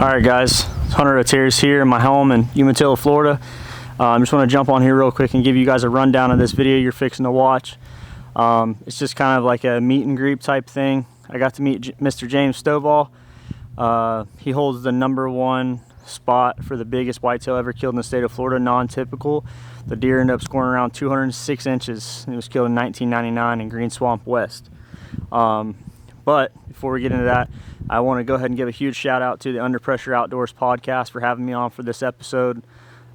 Alright guys, it's Hunter O'Tears here in my home in Umatilla, Florida. I just want to jump on here real quick and give you guys a rundown of this video you're fixing to watch. It's just kind of like a meet and greet type thing. I got to meet Mr. James Stovall. He holds the #1 spot for the biggest whitetail ever killed in the state of Florida, non-typical. The deer ended up scoring around 206 inches. It was killed in 1999 in Green Swamp West. But before we get into that, I want to go ahead and give a huge shout out to the Under Pressure Outdoors podcast for having me on for this episode.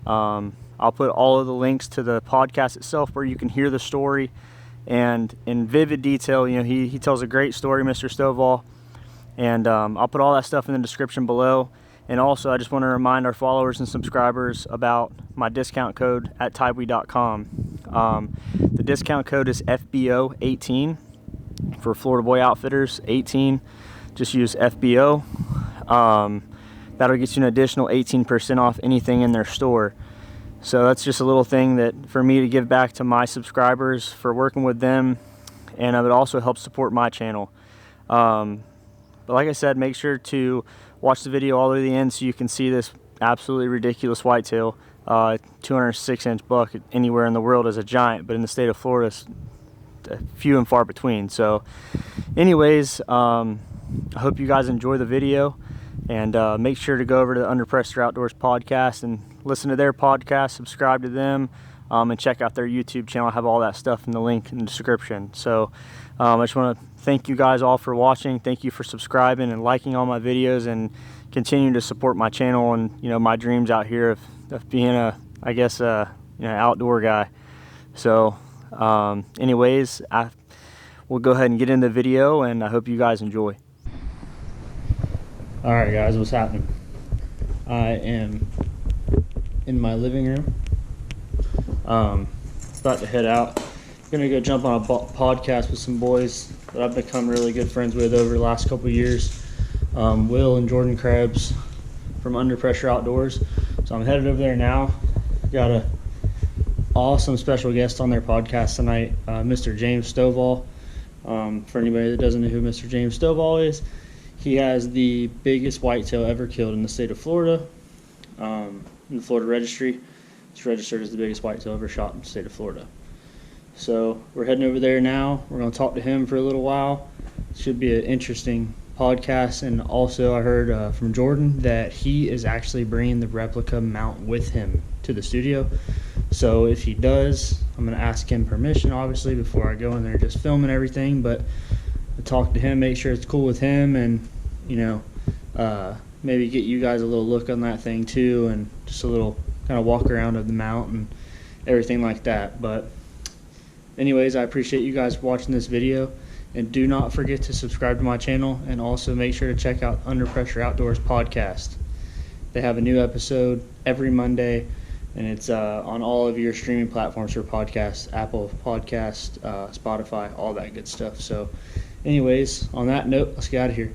I'll put all of the links to the podcast itself where you can hear the story and in vivid detail. You know, he tells a great story, Mr. Stovall, and I'll put all that stuff in the description below. And also, I just want to remind our followers and subscribers about my discount code at tybwe.com. The discount code is FBO18 for Florida Boy Outfitters 18. Just use FBO. That'll get you an additional 18% off anything in their store. So that's just a little thing that for me to give back to my subscribers for working with them, and it also helps support my channel. But like I said, make sure to watch the video all the way to the end so you can see this absolutely ridiculous whitetail. 206-inch buck anywhere in the world is a giant, but in the state of Florida, it's few and far between. So anyways, I hope you guys enjoy the video, and make sure to go over to the Under Pressure Outdoors podcast and listen to their podcast, subscribe to them, and check out their YouTube channel. I have all that stuff in the link in the description. So I just want to thank you guys all for watching. Thank you for subscribing and liking all my videos and continuing to support my channel and, you know, my dreams out here of being I guess outdoor guy. So anyways, we'll go ahead and get into the video, and I hope you guys enjoy. Alright guys, what's happening? I am in my living room, about to head out. Gonna go jump on a podcast with some boys that I've become really good friends with over the last couple years. Will and Jordan Krebs from Under Pressure Outdoors. So I'm headed over there now. Got a awesome special guest on their podcast tonight, Mr. James Stovall. For anybody that doesn't know who Mr. James Stovall is, he has the biggest whitetail ever killed in the state of Florida. In the Florida registry, it's registered as the biggest whitetail ever shot in the state of Florida. So we're heading over there now. We're going to talk to him for a little while. It should be an interesting podcast. And also I heard from Jordan that he is actually bringing the replica mount with him to the studio. So if he does, I'm going to ask him permission, obviously, before I go in there just filming everything. But I'll talk to him, make sure it's cool with him, and, you know, maybe get you guys a little look on that thing too, and just a little kind of walk around of the mount and everything like that. But anyways, I appreciate you guys watching this video, and do not forget to subscribe to my channel, and also make sure to check out Under Pressure Outdoors podcast. They have a new episode every Monday, and it's on all of your streaming platforms for podcasts, Apple Podcast, Spotify, all that good stuff. So anyways, on that note, let's get out of here.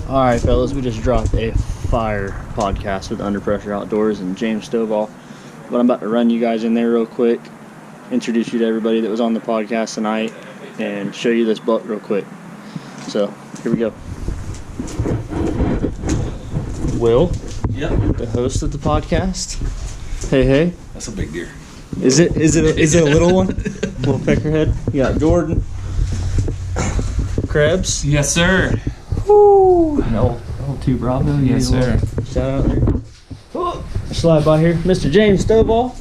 All right, fellas, we just dropped a fire podcast with Under Pressure Outdoors and James Stovall. But I'm about to run you guys in there real quick, introduce you to everybody that was on the podcast tonight, and show you this buck real quick. So here we go. Will, Yep. the host of the podcast. Hey. That's a big deer. Is it a little one? Little peckerhead. You got Jordan. Krebs. Yes, sir. Woo. Old 2 Bravo. Yes, sir. Shout out there. Oh, slide by here. Mr. James Stovall.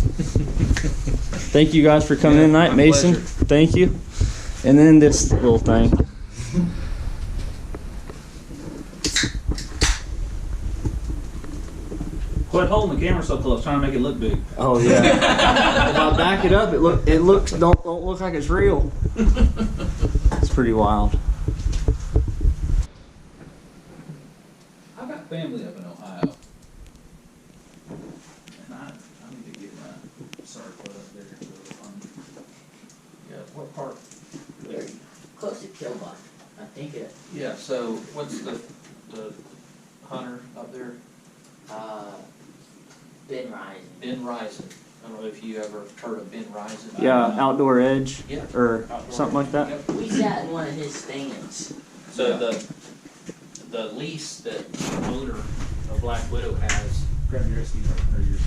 Thank you guys for coming in tonight. Mason, pleasure. Thank you. And then this little thing. Quit holding the camera so close, trying to make it look big. Oh yeah. If I back it up, it looks don't look like it's real. It's pretty wild. I've got family up in Ohio. And I need to get my SAR put up there. Yeah, what part? Very close to Killbot, I think it. Yeah, so what's the hunter up there? Ben Rising. Ben Rising. I don't know if you ever heard of Ben Rising. Yeah, Outdoor Edge. Yeah. Or Outdoor something like that. Yep. We sat in one of his stands. So the lease that the owner of Black Widow has. Grab your SD card or your